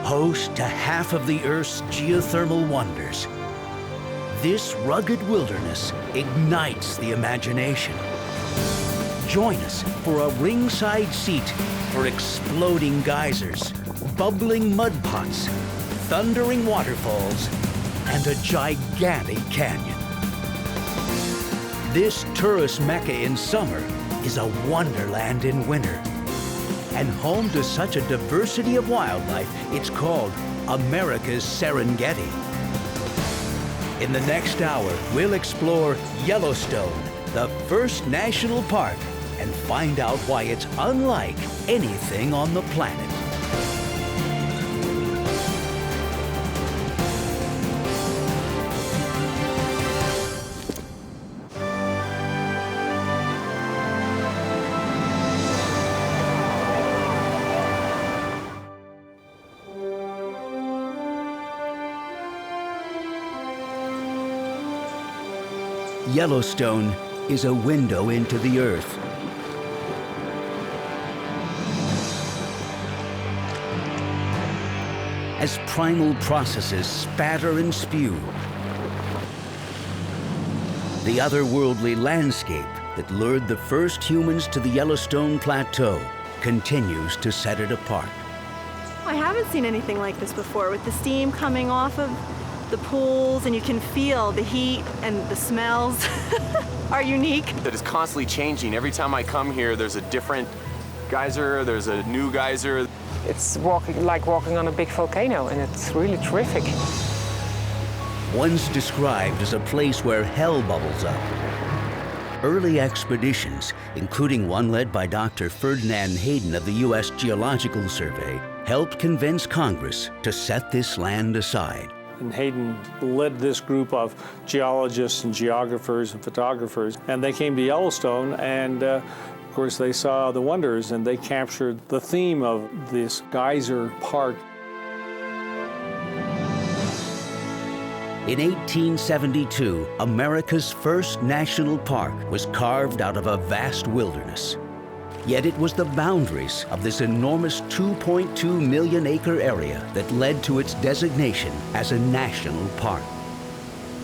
host to half of the Earth's geothermal wonders. This rugged wilderness ignites the imagination. Join us for a ringside seat for exploding geysers, bubbling mud pots, thundering waterfalls, and a gigantic canyon. This tourist mecca in summer is a wonderland in winter. And home to such a diversity of wildlife, it's called America's Serengeti. In the next hour, we'll explore Yellowstone, the first national park, and find out why it's unlike anything on the planet. Yellowstone is a window into the Earth. As primal processes spatter and spew, the otherworldly landscape that lured the first humans to the Yellowstone Plateau continues to set it apart. I haven't seen anything like this before, with the steam coming off of the pools, and you can feel the heat and the smells are unique. That is constantly changing. Every time I come here, there's a different geyser, there's a new geyser. It's like walking on a big volcano, and it's really terrific. Once described as a place where hell bubbles up, early expeditions, including one led by Dr. Ferdinand Hayden of the U.S. Geological Survey, helped convince Congress to set this land aside. And Hayden led this group of geologists and geographers and photographers, and they came to Yellowstone, and of course they saw the wonders, and they captured the theme of this geyser park. In 1872, America's first national park was carved out of a vast wilderness. Yet it was the boundaries of this enormous 2.2 million acre area that led to its designation as a national park.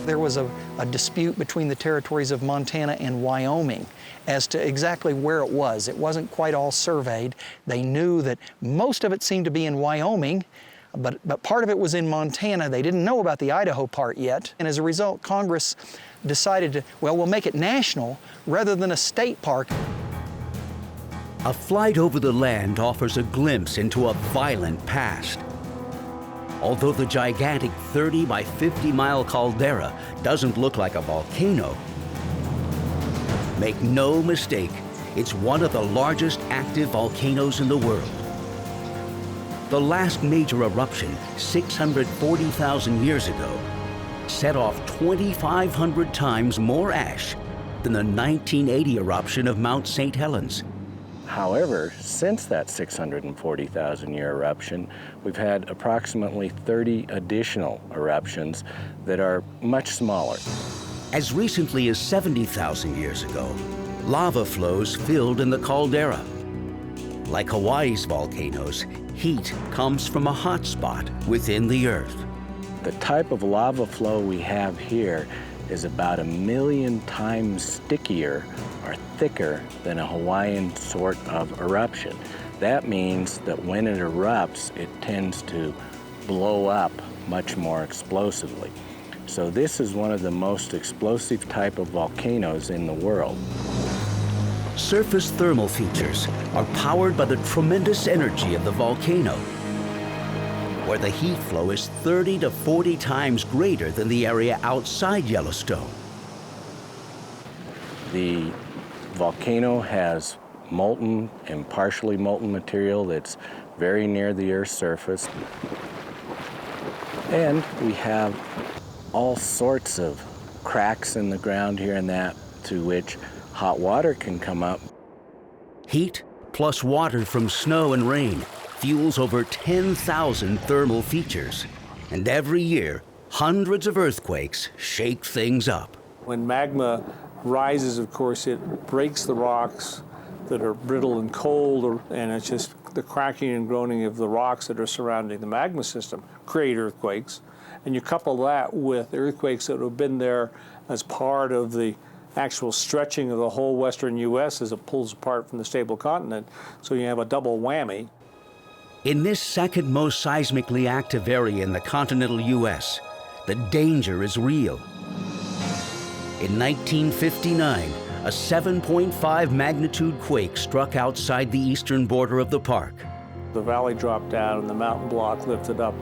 There was a dispute between the territories of Montana and Wyoming as to exactly where it was. It wasn't quite all surveyed. They knew that most of it seemed to be in Wyoming, but part of it was in Montana. They didn't know about the Idaho part yet. And as a result, Congress decided to, well, we'll make it national rather than a state park. A flight over the land offers a glimpse into a violent past. Although the gigantic 30 by 50 mile caldera doesn't look like a volcano, make no mistake, it's one of the largest active volcanoes in the world. The last major eruption, 640,000 years ago, set off 2,500 times more ash than the 1980 eruption of Mount St. Helens. However, since that 640,000-year eruption, we've had approximately 30 additional eruptions that are much smaller. As recently as 70,000 years ago, lava flows filled in the caldera. Like Hawaii's volcanoes, heat comes from a hot spot within the Earth. The type of lava flow we have here is about 1 million times stickier or thicker than a Hawaiian sort of eruption. That means that when it erupts, it tends to blow up much more explosively. So this is one of the most explosive type of volcanoes in the world. Surface thermal features are powered by the tremendous energy of the volcano, where the heat flow is 30 to 40 times greater than the area outside Yellowstone. The volcano has molten and partially molten material that's very near the Earth's surface. And we have all sorts of cracks in the ground here and that to which hot water can come up. Heat plus water from snow and rain fuels over 10,000 thermal features. And every year, hundreds of earthquakes shake things up. When magma rises, of course, it breaks the rocks, that are brittle and cold, and it's just the cracking and groaning of the rocks that are surrounding the magma system create earthquakes. And you couple that with earthquakes that have been there as part of the actual stretching of the whole western U.S. as it pulls apart from the stable continent, so you have a double whammy. In this second most seismically active area in the continental U.S., the danger is real. In 1959, a 7.5 magnitude quake struck outside the eastern border of the park. The valley dropped down and the mountain block lifted up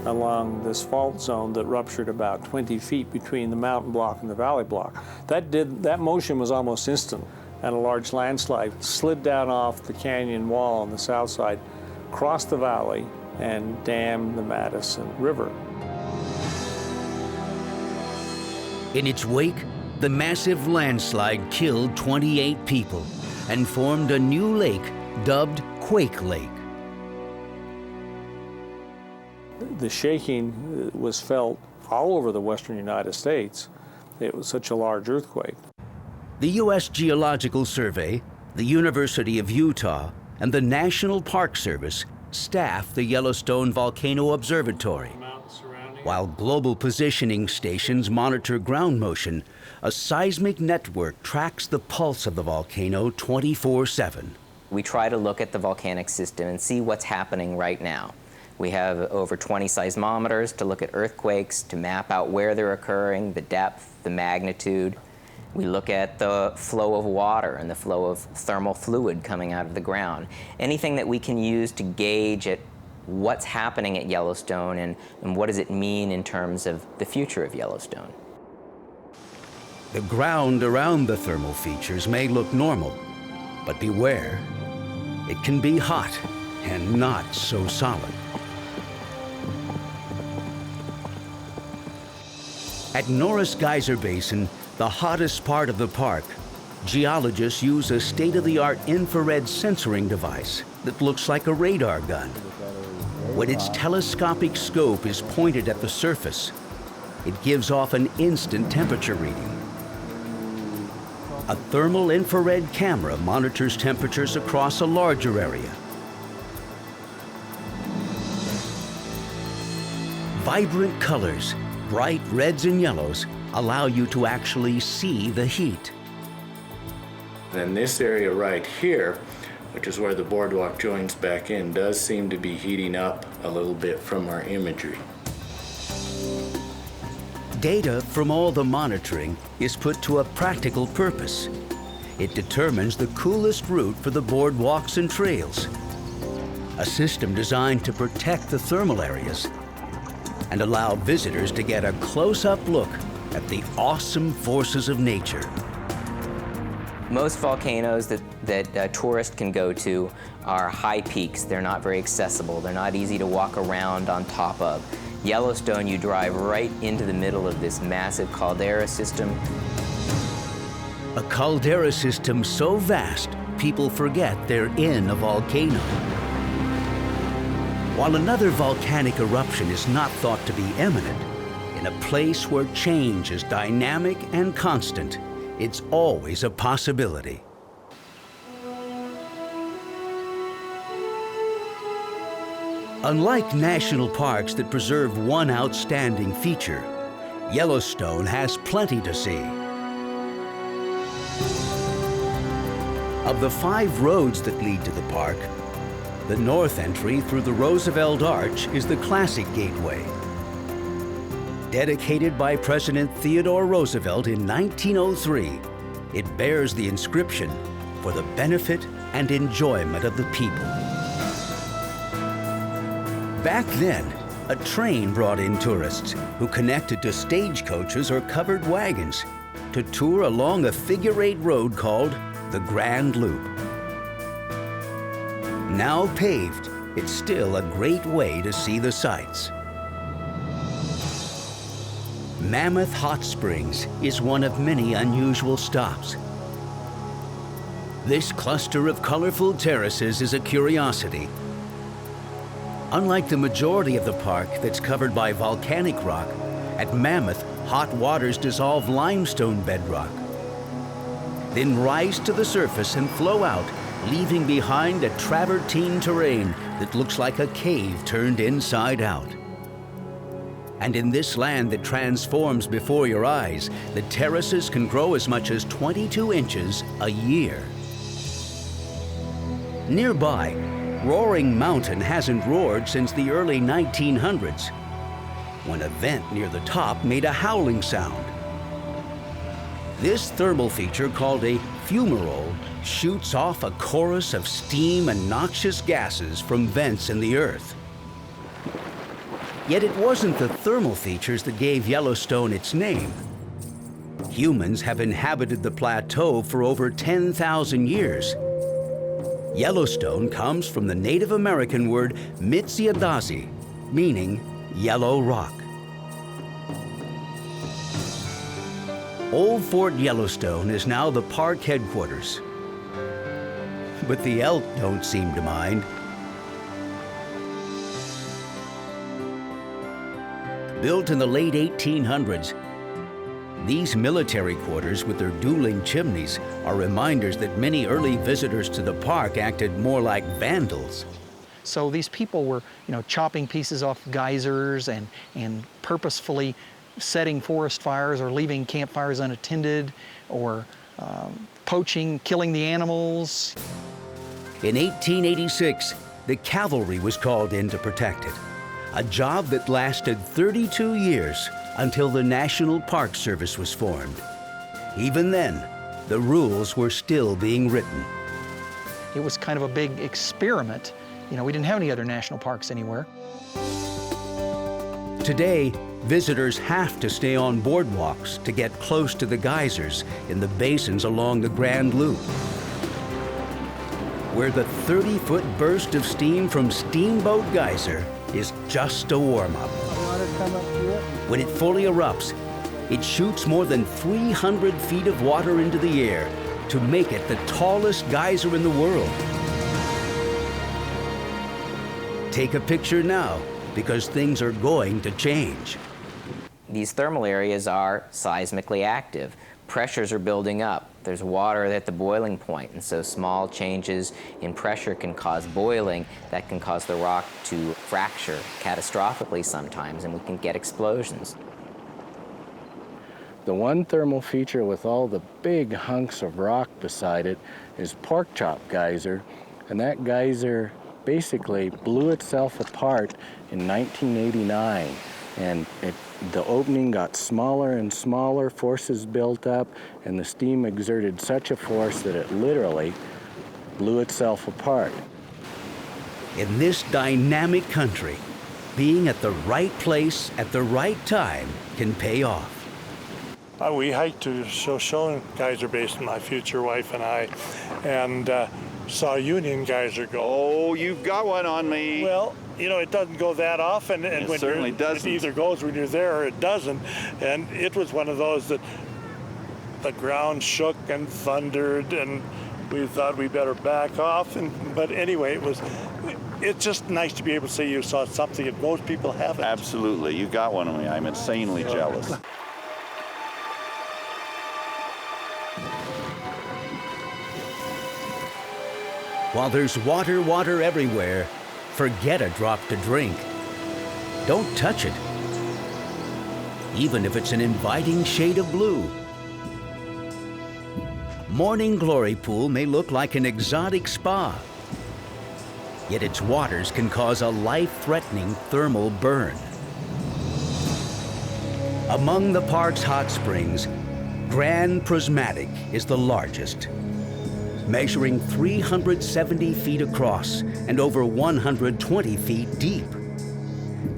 along this fault zone that ruptured about 20 feet between the mountain block and the valley block. That motion was almost instant, and a large landslide slid down off the canyon wall on the south side, crossed the valley, and dammed the Madison River. In its wake, the massive landslide killed 28 people and formed a new lake dubbed Quake Lake. The shaking was felt all over the western United States. It was such a large earthquake. The U.S. Geological Survey, the University of Utah, and the National Park Service staff the Yellowstone Volcano Observatory. While global positioning stations monitor ground motion, a seismic network tracks the pulse of the volcano 24/7. We try to look at the volcanic system and see what's happening right now. We have over 20 seismometers to look at earthquakes, to map out where they're occurring, the depth, the magnitude. We look at the flow of water and the flow of thermal fluid coming out of the ground. Anything that we can use to gauge at what's happening at Yellowstone and what does it mean in terms of the future of Yellowstone. The ground around the thermal features may look normal, but beware, it can be hot and not so solid. At Norris Geyser Basin, the hottest part of the park, geologists use a state-of-the-art infrared censoring device that looks like a radar gun. When its telescopic scope is pointed at the surface, it gives off an instant temperature reading. A thermal infrared camera monitors temperatures across a larger area. Vibrant colors, bright reds and yellows, allow you to actually see the heat. Then this area right here, which is where the boardwalk joins back in, does seem to be heating up a little bit from our imagery. Data from all the monitoring is put to a practical purpose. It determines the coolest route for the boardwalks and trails. A system designed to protect the thermal areas and allow visitors to get a close-up look at the awesome forces of nature. Most volcanoes that tourists can go to are high peaks. They're not very accessible. They're not easy to walk around on top of. Yellowstone, you drive right into the middle of this massive caldera system. A caldera system so vast, people forget they're in a volcano. While another volcanic eruption is not thought to be imminent, in a place where change is dynamic and constant, it's always a possibility. Unlike national parks that preserve one outstanding feature, Yellowstone has plenty to see. Of the 5 roads that lead to the park, the north entry through the Roosevelt Arch is the classic gateway. Dedicated by President Theodore Roosevelt in 1903, it bears the inscription, "For the benefit and enjoyment of the people." Back then, a train brought in tourists who connected to stagecoaches or covered wagons to tour along a figure-8 road called the Grand Loop. Now paved, it's still a great way to see the sights. Mammoth Hot Springs is one of many unusual stops. This cluster of colorful terraces is a curiosity. Unlike the majority of the park that's covered by volcanic rock, at Mammoth, hot waters dissolve limestone bedrock, then rise to the surface and flow out leaving behind a travertine terrain that looks like a cave turned inside out. And in this land that transforms before your eyes, the terraces can grow as much as 22 inches a year. Nearby, Roaring Mountain hasn't roared since the early 1900s, when a vent near the top made a howling sound. This thermal feature, called a fumarole, shoots off a chorus of steam and noxious gases from vents in the earth. Yet it wasn't the thermal features that gave Yellowstone its name. Humans have inhabited the plateau for over 10,000 years. Yellowstone comes from the Native American word Mitziadazi, meaning yellow rock. Old Fort Yellowstone is now the park headquarters. But the elk don't seem to mind. Built in the late 1800s, these military quarters with their dueling chimneys are reminders that many early visitors to the park acted more like vandals. So these people were, chopping pieces off geysers and purposefully setting forest fires or leaving campfires unattended, or poaching, killing the animals. In 1886, the cavalry was called in to protect it, a job that lasted 32 years until the National Park Service was formed. Even then, the rules were still being written. It was kind of a big experiment. We didn't have any other national parks anywhere. Today, visitors have to stay on boardwalks to get close to the geysers in the basins along the Grand Loop, where the 30-foot burst of steam from Steamboat Geyser is just a warm-up. When it fully erupts, it shoots more than 300 feet of water into the air to make it the tallest geyser in the world. Take a picture now, because things are going to change. These thermal areas are seismically active. Pressures are building up. There's water at the boiling point, and so small changes in pressure can cause boiling that can cause the rock to fracture catastrophically sometimes, and we can get explosions. The one thermal feature with all the big hunks of rock beside it is Pork Chop Geyser, and that geyser basically blew itself apart in 1989, and the opening got smaller and smaller, forces built up, and the steam exerted such a force that it literally blew itself apart. In this dynamic country, being at the right place at the right time can pay off. We hiked to Shoshone Geyser Basin, my future wife and I, and saw Union Geyser go. Oh, you've got one on me. Well, it doesn't go that often, and it certainly doesn't. It either goes when you're there or it doesn't. And it was one of those that the ground shook and thundered, and we thought we better back off. But anyway, it's just nice to be able to say you saw something that most people haven't. Absolutely, you got one on me. I'm insanely jealous. While there's water everywhere, forget a drop to drink. Don't touch it, even if it's an inviting shade of blue. Morning Glory Pool may look like an exotic spa, yet its waters can cause a life-threatening thermal burn. Among the park's hot springs, Grand Prismatic is the largest, measuring 370 feet across and over 120 feet deep.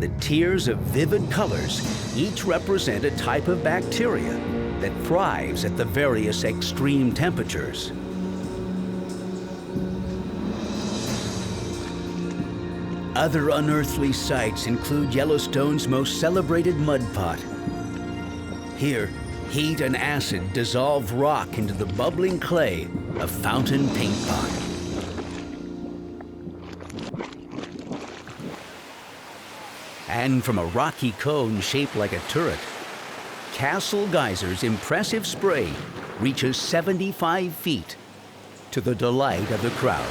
The tiers of vivid colors each represent a type of bacteria that thrives at the various extreme temperatures. Other unearthly sights include Yellowstone's most celebrated mud pot. Here, heat and acid dissolve rock into the bubbling clay of Fountain Paint Pot. And from a rocky cone shaped like a turret, Castle Geyser's impressive spray reaches 75 feet, to the delight of the crowd.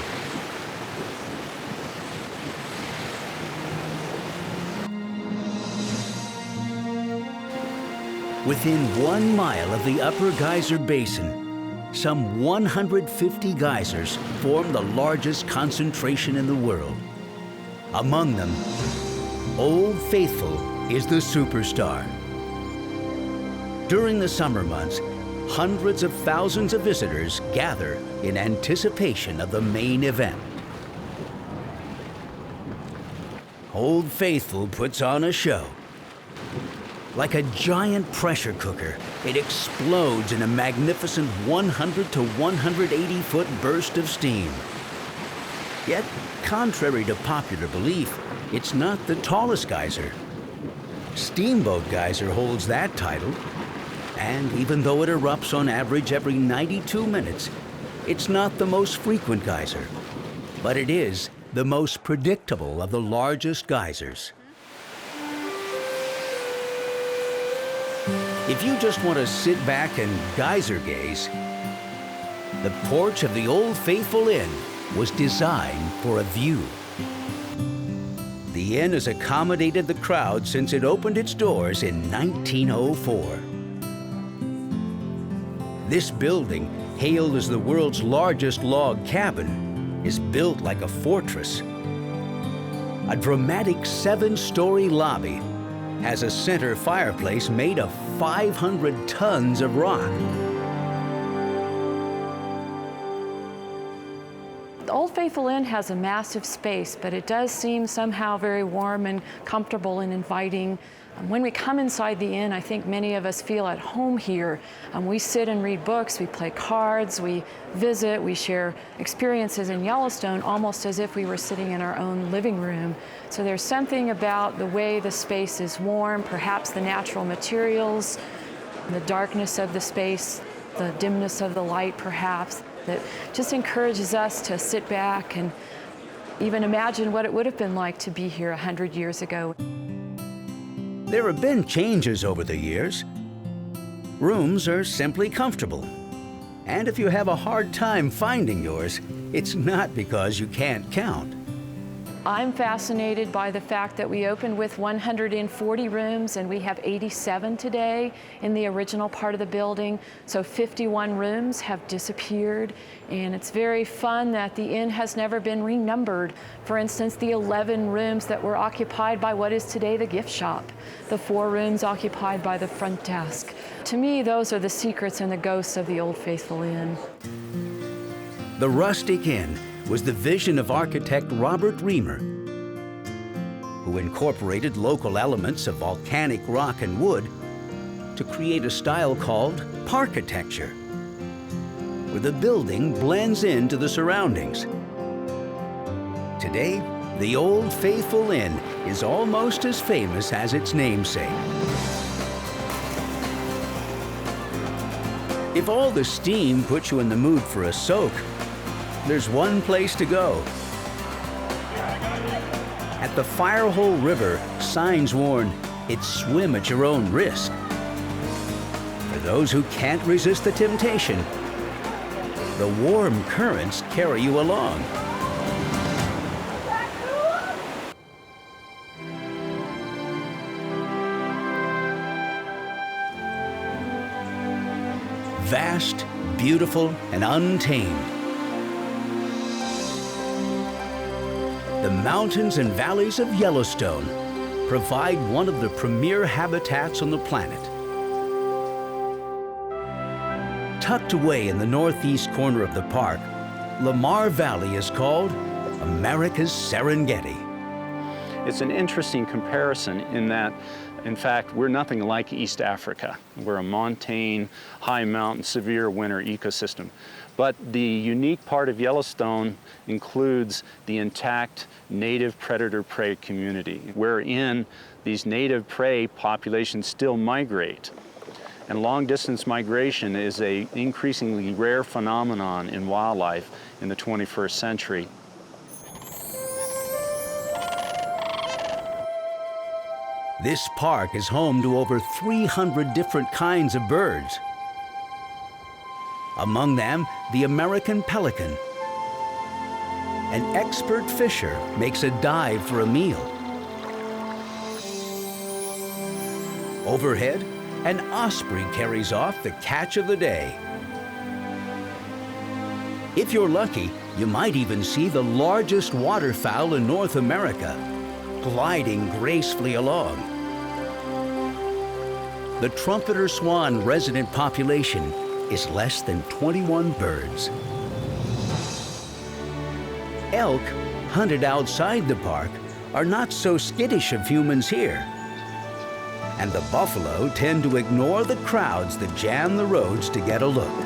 Within 1 mile of the upper geyser basin, some 150 geysers form the largest concentration in the world. Among them, Old Faithful is the superstar. During the summer months, hundreds of thousands of visitors gather in anticipation of the main event. Old Faithful puts on a show. Like a giant pressure cooker, it explodes in a magnificent 100 to 180-foot burst of steam. Yet, contrary to popular belief, it's not the tallest geyser. Steamboat Geyser holds that title, and even though it erupts on average every 92 minutes, it's not the most frequent geyser, but it is the most predictable of the largest geysers. If you just want to sit back and geyser gaze, the porch of the Old Faithful Inn was designed for a view. The inn has accommodated the crowd since it opened its doors in 1904. This building, hailed as the world's largest log cabin, is built like a fortress. A dramatic 7-story lobby has a center fireplace made of 500 tons of rock. The Old Faithful Inn has a massive space, but it does seem somehow very warm and comfortable and inviting. When we come inside the inn, I think many of us feel at home here. We sit and read books, we play cards, we visit, we share experiences in Yellowstone almost as if we were sitting in our own living room. So there's something about the way the space is warm, perhaps the natural materials, the darkness of the space, the dimness of the light perhaps, that just encourages us to sit back and even imagine what it would have been like to be here 100 years ago. There have been changes over the years. Rooms are simply comfortable. And if you have a hard time finding yours, it's not because you can't count. I'm fascinated by the fact that we opened with 140 rooms and we have 87 today in the original part of the building. So 51 rooms have disappeared, and it's very fun that the inn has never been renumbered. For instance, the 11 rooms that were occupied by what is today the gift shop, the 4 rooms occupied by the front desk. To me, those are the secrets and the ghosts of the Old Faithful Inn. The rustic inn was the vision of architect Robert Reamer, who incorporated local elements of volcanic rock and wood to create a style called parkitecture, where the building blends into the surroundings. Today, the Old Faithful Inn is almost as famous as its namesake. If all the steam puts you in the mood for a soak, there's one place to go. At the Firehole River, signs warn, it's swim at your own risk. For those who can't resist the temptation, the warm currents carry you along. Vast, beautiful, and untamed. The mountains and valleys of Yellowstone provide one of the premier habitats on the planet. Tucked away in the northeast corner of the park, Lamar Valley is called America's Serengeti. It's an interesting comparison in that, in fact, we're nothing like East Africa. We're a montane, high mountain, severe winter ecosystem. But the unique part of Yellowstone includes the intact native predator-prey community, wherein these native prey populations still migrate. And long-distance migration is an increasingly rare phenomenon in wildlife in the 21st century. This park is home to over 300 different kinds of birds. Among them, the American pelican. An expert fisher makes a dive for a meal. Overhead, an osprey carries off the catch of the day. If you're lucky, you might even see the largest waterfowl in North America, gliding gracefully along. The trumpeter swan resident population is less than 21 birds. Elk, hunted outside the park, are not so skittish of humans here. And the buffalo tend to ignore the crowds that jam the roads to get a look.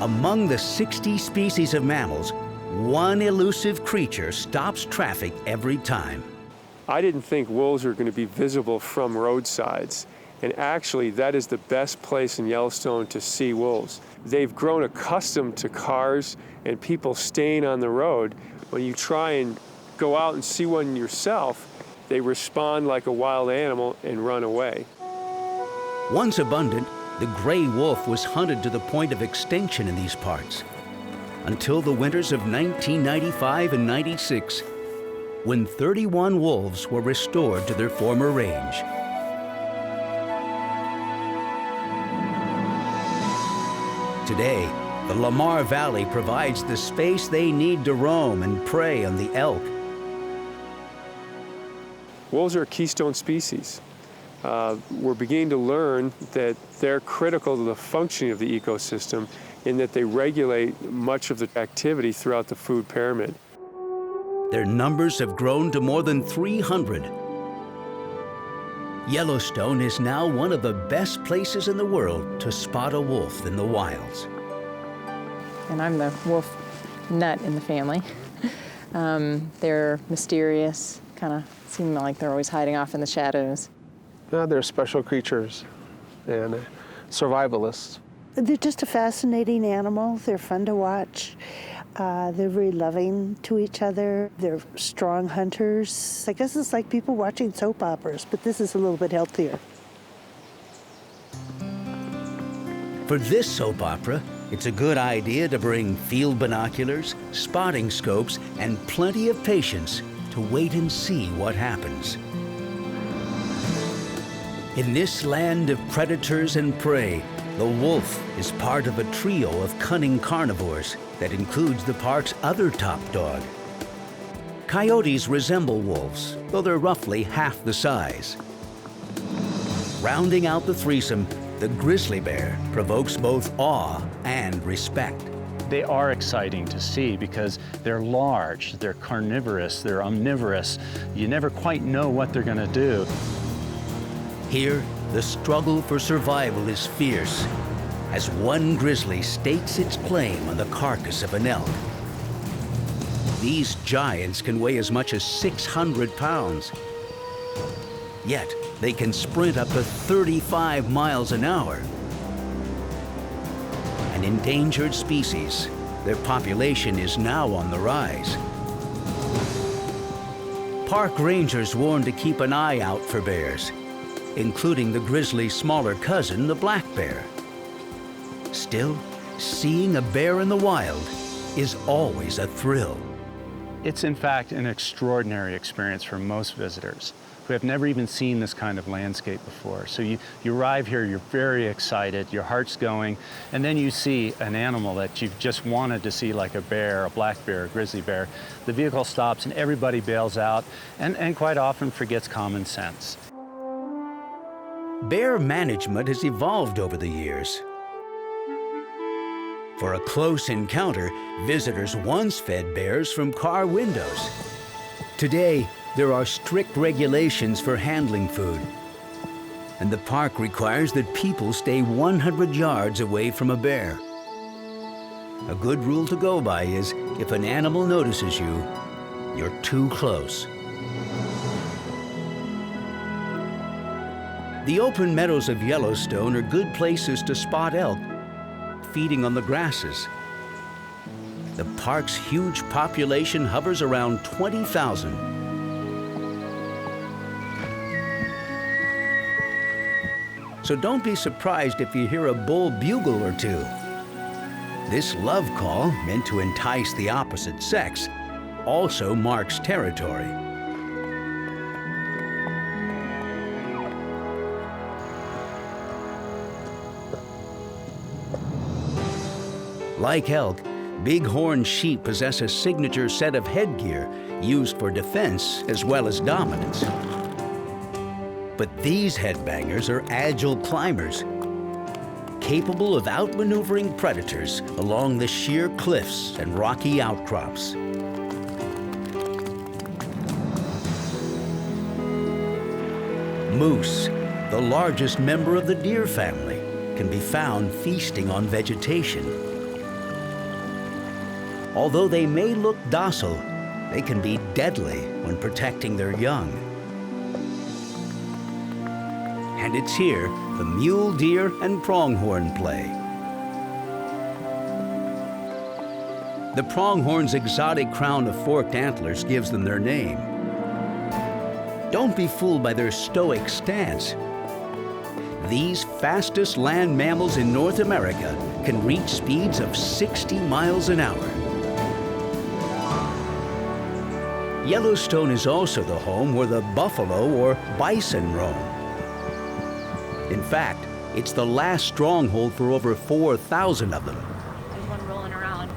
Among the 60 species of mammals, one elusive creature stops traffic every time. I didn't think wolves were going to be visible from roadsides. And actually, that is the best place in Yellowstone to see wolves. They've grown accustomed to cars and people staying on the road. When you try and go out and see one yourself, they respond like a wild animal and run away. Once abundant, the gray wolf was hunted to the point of extinction in these parts, until the winters of 1995 and 96, when 31 wolves were restored to their former range. Today, the Lamar Valley provides the space they need to roam and prey on the elk. Wolves are a keystone species. We're beginning to learn that they're critical to the functioning of the ecosystem in that they regulate much of the activity throughout the food pyramid. Their numbers have grown to more than 300. Yellowstone is now one of the best places in the world to spot a wolf in the wilds. And I'm the wolf nut in the family. They're mysterious, kind of seem like they're always hiding off in the shadows. They're special creatures and survivalists. They're just a fascinating animal. They're fun to watch. They're very loving to each other. They're strong hunters. I guess it's like people watching soap operas, but this is a little bit healthier. For this soap opera, it's a good idea to bring field binoculars, spotting scopes, and plenty of patience to wait and see what happens. In this land of predators and prey, the wolf is part of a trio of cunning carnivores that includes the park's other top dog. Coyotes resemble wolves, though they're roughly half the size. Rounding out the threesome, the grizzly bear provokes both awe and respect. They are exciting to see because they're large, they're carnivorous, they're omnivorous. You never quite know what they're going to do. Here, the struggle for survival is fierce, as one grizzly stakes its claim on the carcass of an elk. These giants can weigh as much as 600 pounds. Yet, they can sprint up to 35 miles an hour. An endangered species, their population is now on the rise. Park rangers warn to keep an eye out for bears, including the grizzly's smaller cousin, the black bear. Still, seeing a bear in the wild is always a thrill. It's in fact an extraordinary experience for most visitors who have never even seen this kind of landscape before. So you arrive here, you're very excited, your heart's going, and then you see an animal that you've just wanted to see, like a bear, a black bear, a grizzly bear. The vehicle stops and everybody bails out and quite often forgets common sense. Bear management has evolved over the years. For a close encounter, visitors once fed bears from car windows. Today, there are strict regulations for handling food, and the park requires that people stay 100 yards away from a bear. A good rule to go by is, if an animal notices you, you're too close. The open meadows of Yellowstone are good places to spot elk feeding on the grasses. The park's huge population hovers around 20,000. so don't be surprised if you hear a bull bugle or two. This love call, meant to entice the opposite sex, also marks territory. Like elk, bighorn sheep possess a signature set of headgear used for defense as well as dominance. But these headbangers are agile climbers, capable of outmaneuvering predators along the sheer cliffs and rocky outcrops. Moose, the largest member of the deer family, can be found feasting on vegetation. Although they may look docile, they can be deadly when protecting their young. And it's here the mule deer and pronghorn play. The pronghorn's exotic crown of forked antlers gives them their name. Don't be fooled by their stoic stance. These fastest land mammals in North America can reach speeds of 60 miles an hour. Yellowstone is also the home where the buffalo or bison roam. In fact, it's the last stronghold for over 4,000 of them. There's one rolling around.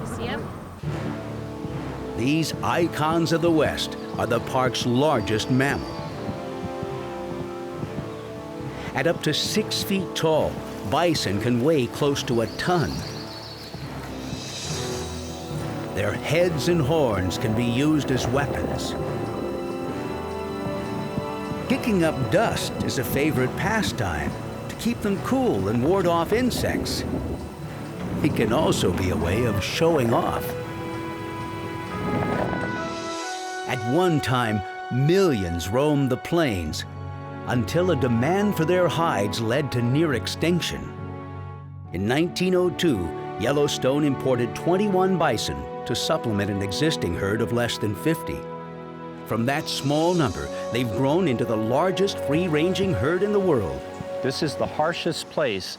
You see him? These icons of the West are the park's largest mammal. At up to 6 feet tall, bison can weigh close to a ton. Their heads and horns can be used as weapons. Kicking up dust is a favorite pastime to keep them cool and ward off insects. It can also be a way of showing off. At one time, millions roamed the plains until a demand for their hides led to near extinction. In 1902, Yellowstone imported 21 bison to supplement an existing herd of less than 50. From that small number, they've grown into the largest free-ranging herd in the world. This is the harshest place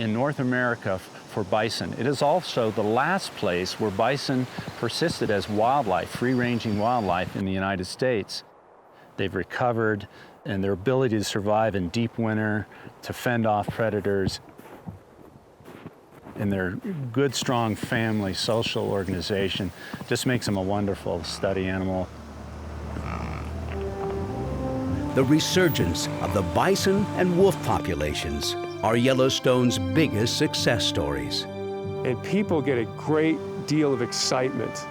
in North America for bison. It is also the last place where bison persisted as wildlife, free-ranging wildlife in the United States. They've recovered, and their ability to survive in deep winter, to fend off predators, and their good, strong family social organization just makes them a wonderful study animal. The resurgence of the bison and wolf populations are Yellowstone's biggest success stories. And people get a great deal of excitement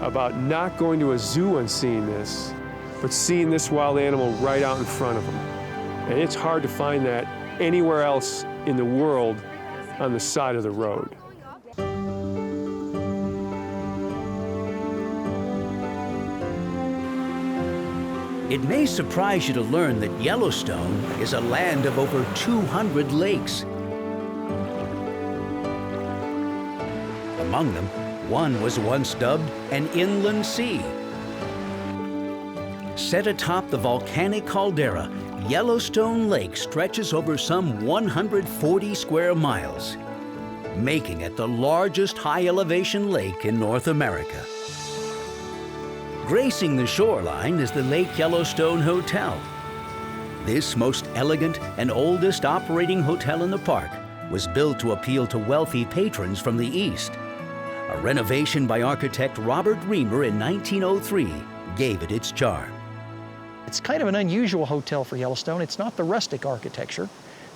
about not going to a zoo and seeing this, but seeing this wild animal right out in front of them. And it's hard to find that anywhere else in the world on the side of the road. It may surprise you to learn that Yellowstone is a land of over 200 lakes. Among them, one was once dubbed an inland sea. Set atop the volcanic caldera, Yellowstone Lake stretches over some 140 square miles, making it the largest high-elevation lake in North America. Gracing the shoreline is the Lake Yellowstone Hotel. This most elegant and oldest operating hotel in the park was built to appeal to wealthy patrons from the East. A renovation by architect Robert Reamer in 1903 gave it its charm. It's kind of an unusual hotel for Yellowstone. It's not the rustic architecture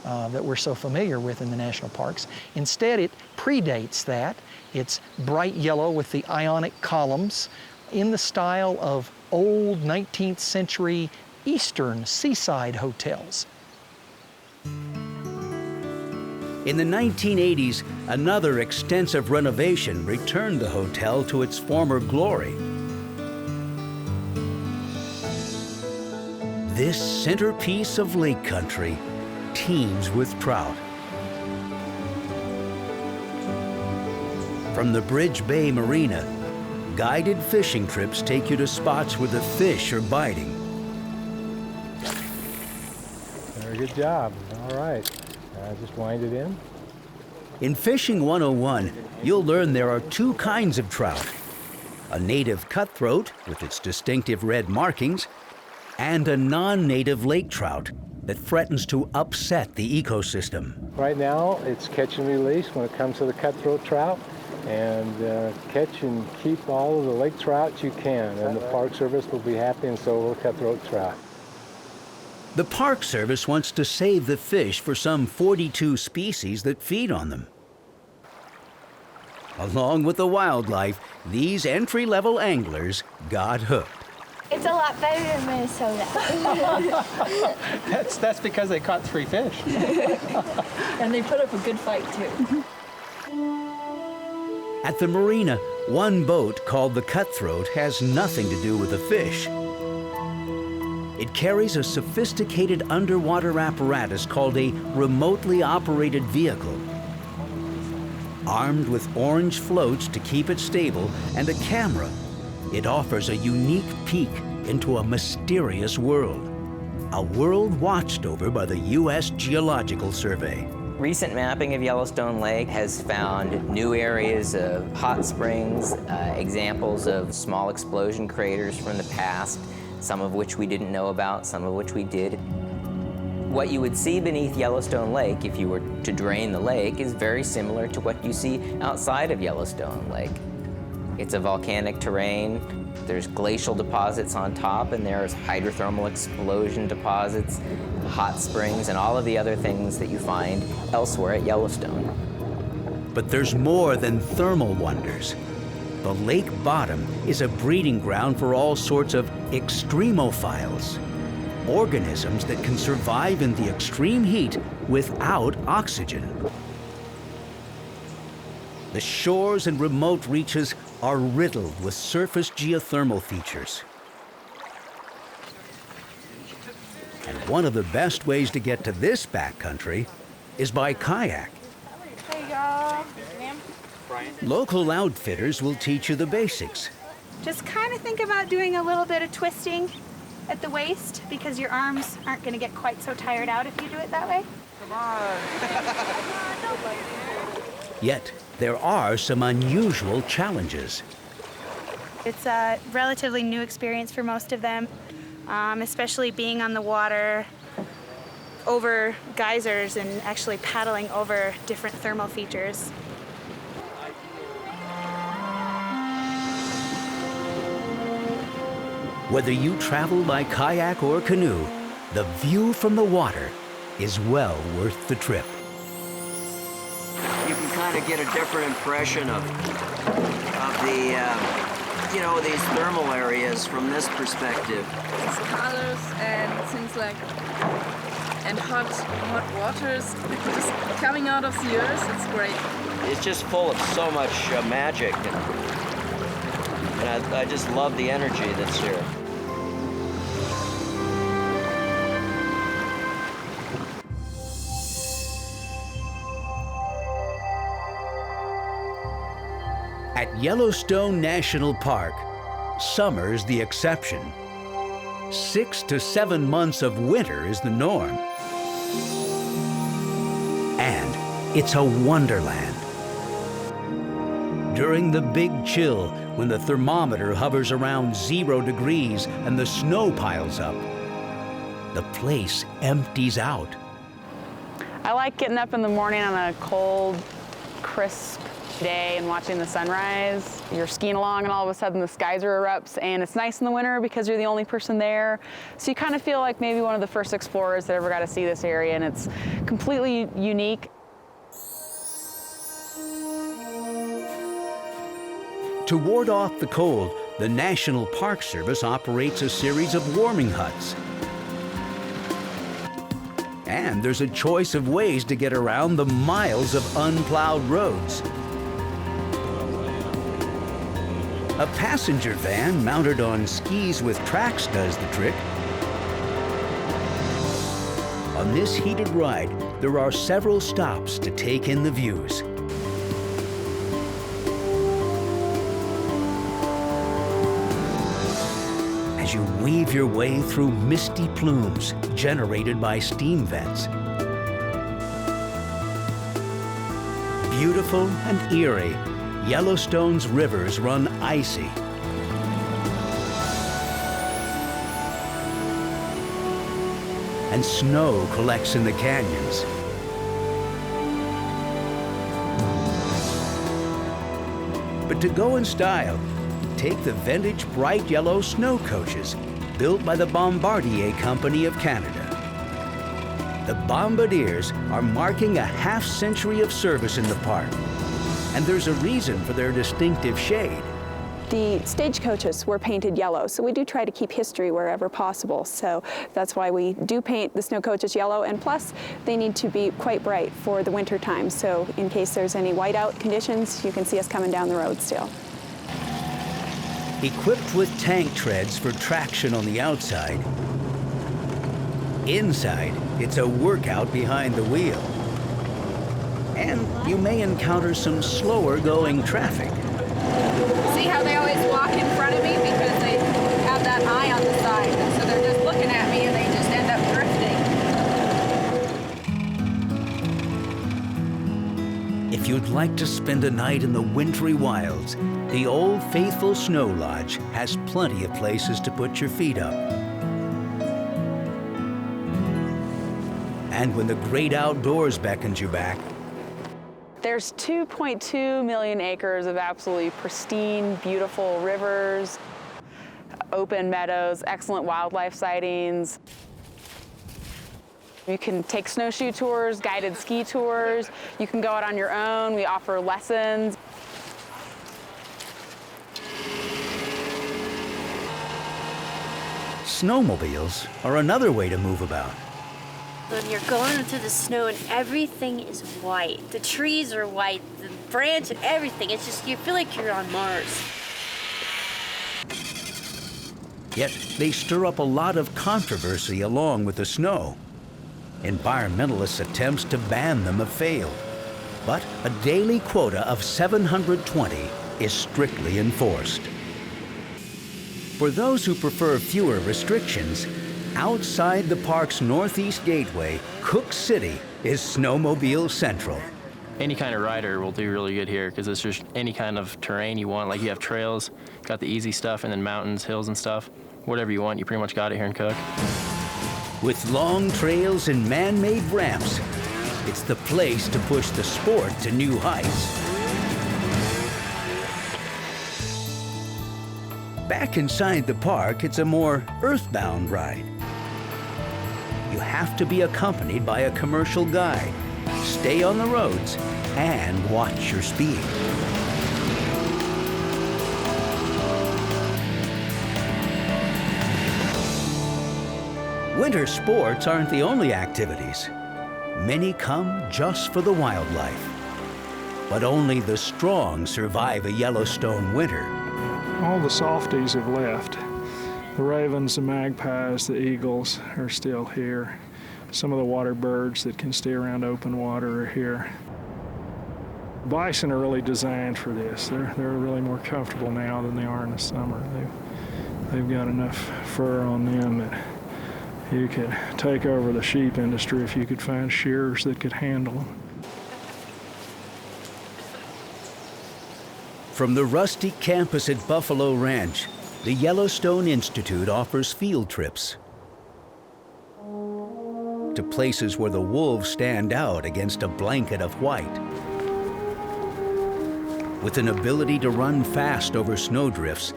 that we're so familiar with in the national parks. Instead, it predates that. It's bright yellow with the Ionic columns in the style of old 19th century Eastern seaside hotels. In the 1980s, another extensive renovation returned the hotel to its former glory. This centerpiece of lake country teems with trout. From the Bridge Bay Marina, guided fishing trips take you to spots where the fish are biting. There Very good job. All right. Just wind it in. In Fishing 101, you'll learn there are two kinds of trout. A native cutthroat with its distinctive red markings, and a non-native lake trout that threatens to upset the ecosystem. Right now, it's catch and release when it comes to the cutthroat trout, and catch and keep all of the lake trout you can, and the Park Service will be happy, and so will cutthroat trout. The Park Service wants to save the fish for some 42 species that feed on them. Along with the wildlife, these entry-level anglers got hooked. It's a lot better than Minnesota. That's because they caught 3 fish. And they put up a good fight, too. At the marina, one boat called the Cutthroat has nothing to do with the fish. It carries a sophisticated underwater apparatus called a remotely operated vehicle. Armed with orange floats to keep it stable and a camera, it offers a unique peek into a mysterious world. A world watched over by the U.S. Geological Survey. Recent mapping of Yellowstone Lake has found new areas of hot springs, examples of small explosion craters from the past, some of which we didn't know about, some of which we did. What you would see beneath Yellowstone Lake if you were to drain the lake is very similar to what you see outside of Yellowstone Lake. It's a volcanic terrain. There's glacial deposits on top, and there's hydrothermal explosion deposits, hot springs, and all of the other things that you find elsewhere at Yellowstone. But there's more than thermal wonders. The lake bottom is a breeding ground for all sorts of extremophiles, organisms that can survive in the extreme heat without oxygen. The shores and remote reaches are riddled with surface geothermal features. And one of the best ways to get to this backcountry is by kayak. There you go. Ma'am. Local outfitters will teach you the basics. Just kind of think about doing a little bit of twisting at the waist because your arms aren't going to get quite so tired out if you do it that way. Come on. Yet, there are some unusual challenges. It's a relatively new experience for most of them, especially being on the water over geysers and actually paddling over different thermal features. Whether you travel by kayak or canoe, the view from the water is well worth the trip. You can kind of get a different impression of the, these thermal areas from this perspective. It's colors and things like, and hot waters just coming out of the earth. It's great. It's just full of so much magic, and I just love the energy that's here. At Yellowstone National Park, summer's the exception. 6 to 7 months of winter is the norm. And it's a wonderland. During the big chill, when the thermometer hovers around 0 degrees and the snow piles up, the place empties out. I like getting up in the morning on a cold, crisp day and watching the sunrise. You're skiing along and all of a sudden the geyser erupts, and it's nice in the winter because you're the only person there. So you kind of feel like maybe one of the first explorers that ever got to see this area, and it's completely unique. To ward off the cold, the National Park Service operates a series of warming huts. And there's a choice of ways to get around the miles of unplowed roads. A passenger van mounted on skis with tracks does the trick. On this heated ride, there are several stops to take in the views. As you weave your way through misty plumes generated by steam vents. Beautiful and eerie, Yellowstone's rivers run icy. And snow collects in the canyons. But to go in style, take the vintage bright yellow snow coaches built by the Bombardier Company of Canada. The Bombardiers are marking a half-century of service in the park, and there's a reason for their distinctive shade. The stagecoaches were painted yellow, so we do try to keep history wherever possible. So that's why we do paint the snow coaches yellow, and plus they need to be quite bright for the winter time. So in case there's any whiteout conditions, you can see us coming down the road still. Equipped with tank treads for traction on the outside, inside, it's a workout behind the wheel. And you may encounter some slower going traffic. See how they always walk in front of me because they have that eye on the side, and so they're just looking at me and they just end up drifting. If you'd like to spend a night in the wintry wilds, the Old Faithful Snow Lodge has plenty of places to put your feet up. And when the great outdoors beckons you back, There's 2.2 million acres of absolutely pristine, beautiful rivers, open meadows, excellent wildlife sightings. You can take snowshoe tours, guided ski tours. You can go out on your own. We offer lessons. snowmobiles are another way to move about. When you're going into the snow and everything is white, the trees are white, the branch and everything, it's just, you feel like you're on Mars. Yet they stir up a lot of controversy along with the snow. Environmentalists' attempts to ban them have failed, but a daily quota of 720 is strictly enforced. For those who prefer fewer restrictions, outside the park's northeast gateway, Cook City is Snowmobile Central. Any kind of rider will do really good here because it's just any kind of terrain you want. Like you have trails, got the easy stuff, and then mountains, hills and stuff. Whatever you want, you pretty much got it here in Cook. With long trails and man-made ramps, it's the place to push the sport to new heights. Back inside the park, it's a more earthbound ride. You have to be accompanied by a commercial guide, stay on the roads, and watch your speed. Winter sports aren't the only activities. Many come just for the wildlife. But only the strong survive a Yellowstone winter. All the softies have left. The ravens, the magpies, the eagles are still here. Some of the water birds that can stay around open water are here. Bison are really designed for this. They're really more comfortable now than they are in the summer. They've got enough fur on them that you could take over the sheep industry if you could find shearers that could handle them. From the rustic campus at Buffalo Ranch, the Yellowstone Institute offers field trips to places where the wolves stand out against a blanket of white. With an ability to run fast over snowdrifts,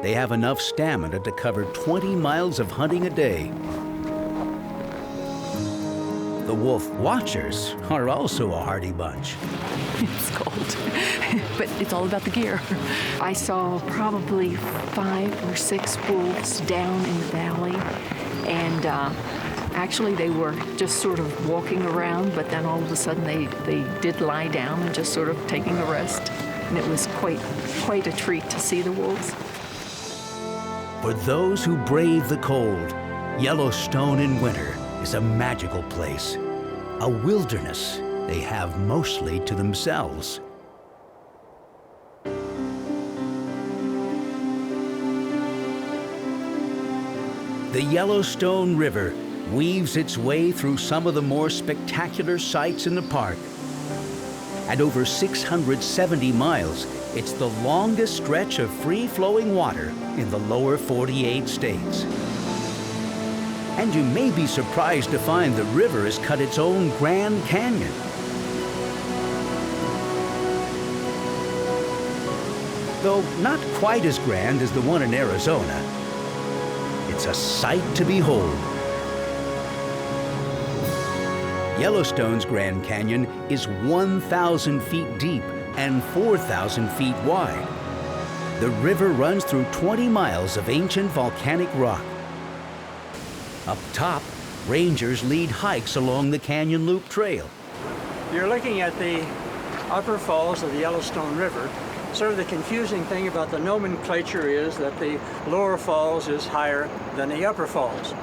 they have enough stamina to cover 20 miles of hunting a day. The wolf watchers are also a hardy bunch. It's cold, but it's all about the gear. I saw probably 5 or 6 wolves down in the valley, and actually they were just sort of walking around, but then all of a sudden they did lie down and just sort of taking a rest, and it was quite a treat to see the wolves. For those who brave the cold, Yellowstone in winter is a magical place, a wilderness they have mostly to themselves. The Yellowstone River weaves its way through some of the more spectacular sights in the park. At over 670 miles, it's the longest stretch of free-flowing water in the lower 48 states. And you may be surprised to find the river has cut its own Grand Canyon. Though not quite as grand as the one in Arizona, it's a sight to behold. Yellowstone's Grand Canyon is 1,000 feet deep and 4,000 feet wide. The river runs through 20 miles of ancient volcanic rock. Up top, rangers lead hikes along the Canyon Loop Trail. You're looking at the upper falls of the Yellowstone River. Sort of the confusing thing about the nomenclature is that the lower falls is higher than the upper falls.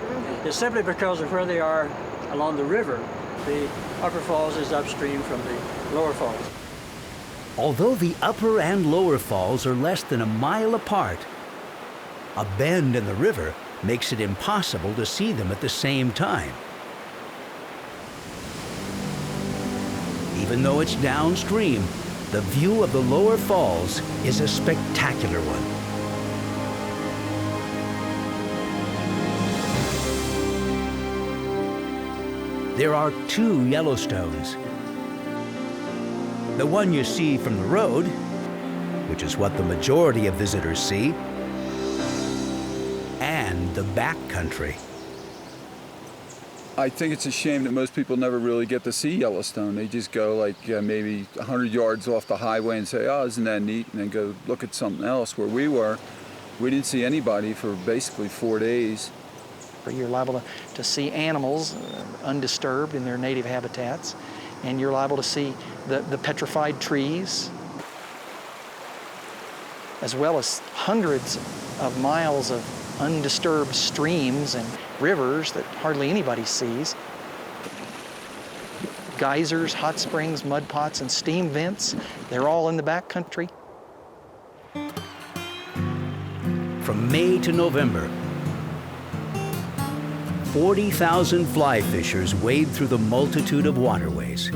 It's simply because of where they are along the river. The upper falls is upstream from the lower falls. Although the upper and lower falls are less than a mile apart, a bend in the river makes it impossible to see them at the same time. Even though it's downstream, the view of the lower falls is a spectacular one. There are two Yellowstones. The one you see from the road, which is what the majority of visitors see, and the backcountry. I think it's a shame that most people never really get to see Yellowstone. They just go like maybe 100 yards off the highway and say, oh, isn't that neat? And then go look at something else. Where we were, we didn't see anybody for basically 4 days. You're liable to see animals undisturbed in their native habitats, and you're liable to see the petrified trees, as well as hundreds of miles of undisturbed streams and rivers that hardly anybody sees. Geysers, hot springs, mud pots, and steam vents, they're all in the backcountry. From May to November, 40,000 fly fishers wade through the multitude of waterways.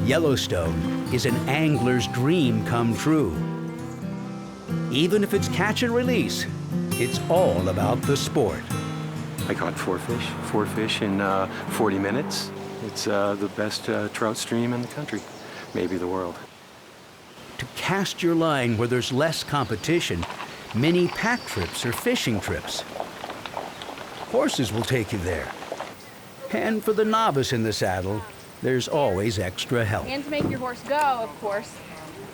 Yellowstone is an angler's dream come true. Even if it's catch and release, it's all about the sport. I caught four fish in 40 minutes. It's the best trout stream in the country, maybe the world. To cast your line where there's less competition, many pack trips or fishing trips. Horses will take you there. And for the novice in the saddle, there's always extra help. And to make your horse go, of course,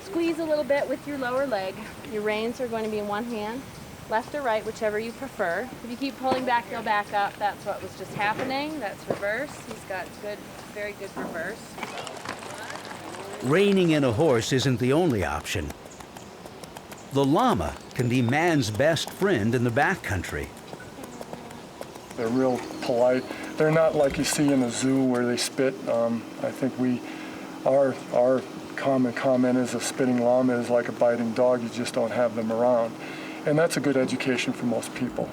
squeeze a little bit with your lower leg. Your reins are going to be in one hand, left or right, whichever you prefer. If you keep pulling back, they'll back up. That's what was just happening. That's reverse. He's got good, very good reverse. Reining in a horse isn't the only option. The llama can be man's best friend in the backcountry. They're real polite. They're not like you see in a zoo where they spit. I think our common comment is a spitting llama is like a biting dog. You just don't have them around. And that's a good education for most people.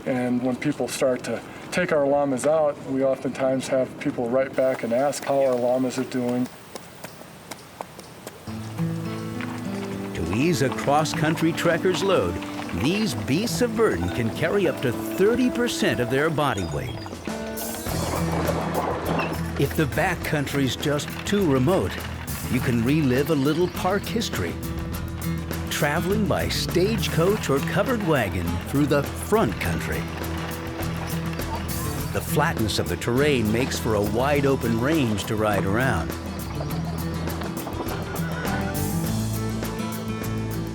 And when people start to take our llamas out, we oftentimes have people write back and ask how our llamas are doing. To ease a cross-country trekker's load, these beasts of burden can carry up to 30% of their body weight. If the backcountry's just too remote, you can relive a little park history. Traveling by stagecoach or covered wagon through the front country. The flatness of the terrain makes for a wide open range to ride around.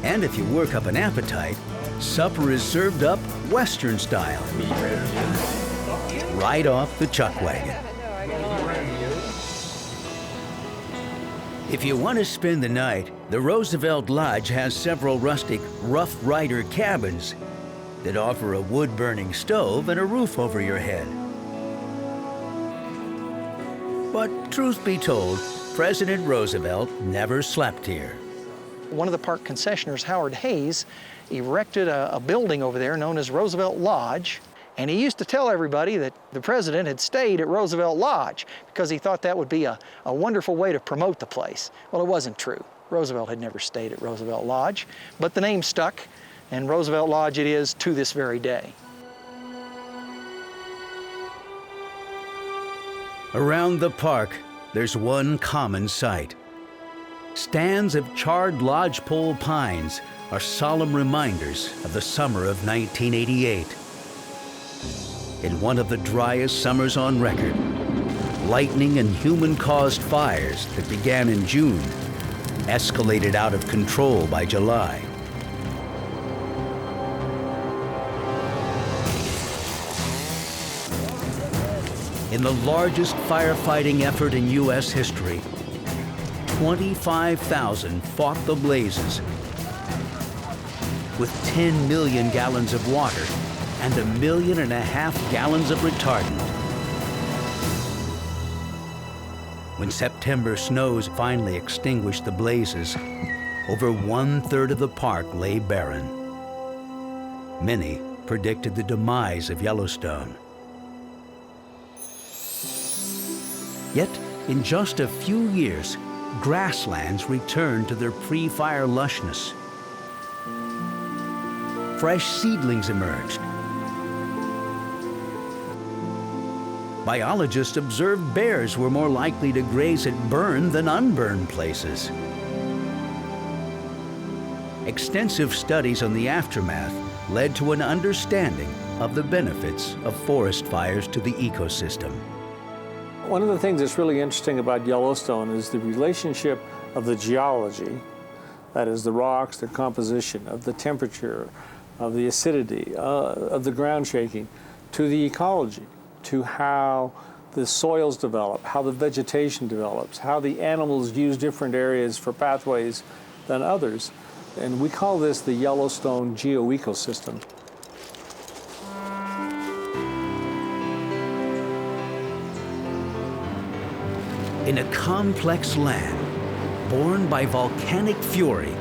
And if you work up an appetite, supper is served up Western style, right off the chuck wagon. If you want to spend the night, the Roosevelt Lodge has several rustic Rough Rider cabins that offer a wood-burning stove and a roof over your head. But truth be told, President Roosevelt never slept here. One of the park concessionaires, Howard Hayes, erected a building over there known as Roosevelt Lodge. And he used to tell everybody that the president had stayed at Roosevelt Lodge because he thought that would be a wonderful way to promote the place. Well, it wasn't true. Roosevelt had never stayed at Roosevelt Lodge, but the name stuck, and Roosevelt Lodge it is to this very day. Around the park, there's one common sight. Stands of charred lodgepole pines are solemn reminders of the summer of 1988. In one of the driest summers on record, lightning and human-caused fires that began in June escalated out of control by July. In the largest firefighting effort in U.S. history, 25,000 fought the blazes with 10 million gallons of water and 1.5 million gallons of retardant. When September snows finally extinguished the blazes, over 1/3 of the park lay barren. Many predicted the demise of Yellowstone. Yet, in just a few years, grasslands returned to their pre-fire lushness. Fresh seedlings emerged. Biologists observed bears were more likely to graze at burned than unburned places. Extensive studies on the aftermath led to an understanding of the benefits of forest fires to the ecosystem. One of the things that's really interesting about Yellowstone is the relationship of the geology, that is the rocks, their composition, of the temperature, of the acidity, of the ground shaking, to the ecology, to how the soils develop, how the vegetation develops, how the animals use different areas for pathways than others. And we call this the Yellowstone geoecosystem. In a complex land, born by volcanic fury,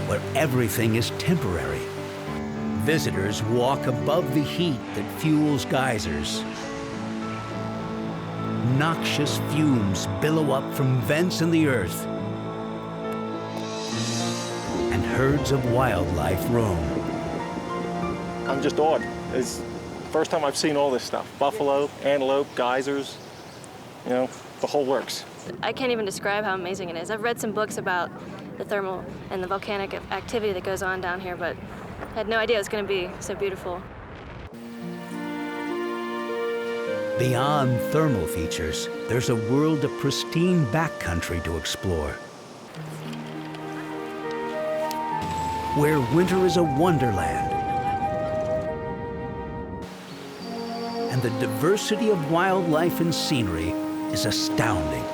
where everything is temporary, visitors walk above the heat that fuels geysers. Noxious fumes billow up from vents in the earth, and herds of wildlife roam. I'm just awed. It's the first time I've seen all this stuff. Buffalo, antelope, geysers, you know, the whole works. I can't even describe how amazing it is. I've read some books about the thermal and the volcanic activity that goes on down here, but I had no idea it was going to be so beautiful. Beyond thermal features, there's a world of pristine backcountry to explore, where winter is a wonderland, and the diversity of wildlife and scenery is astounding.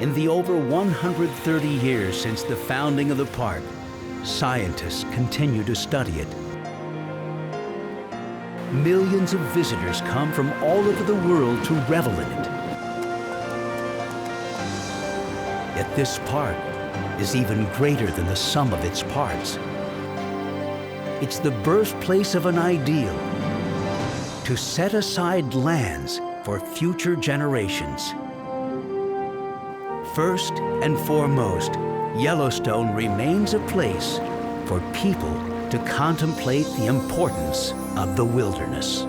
In the over 130 years since the founding of the park, scientists continue to study it. Millions of visitors come from all over the world to revel in it. Yet this park is even greater than the sum of its parts. It's the birthplace of an ideal: to set aside lands for future generations. First and foremost, Yellowstone remains a place for people to contemplate the importance of the wilderness.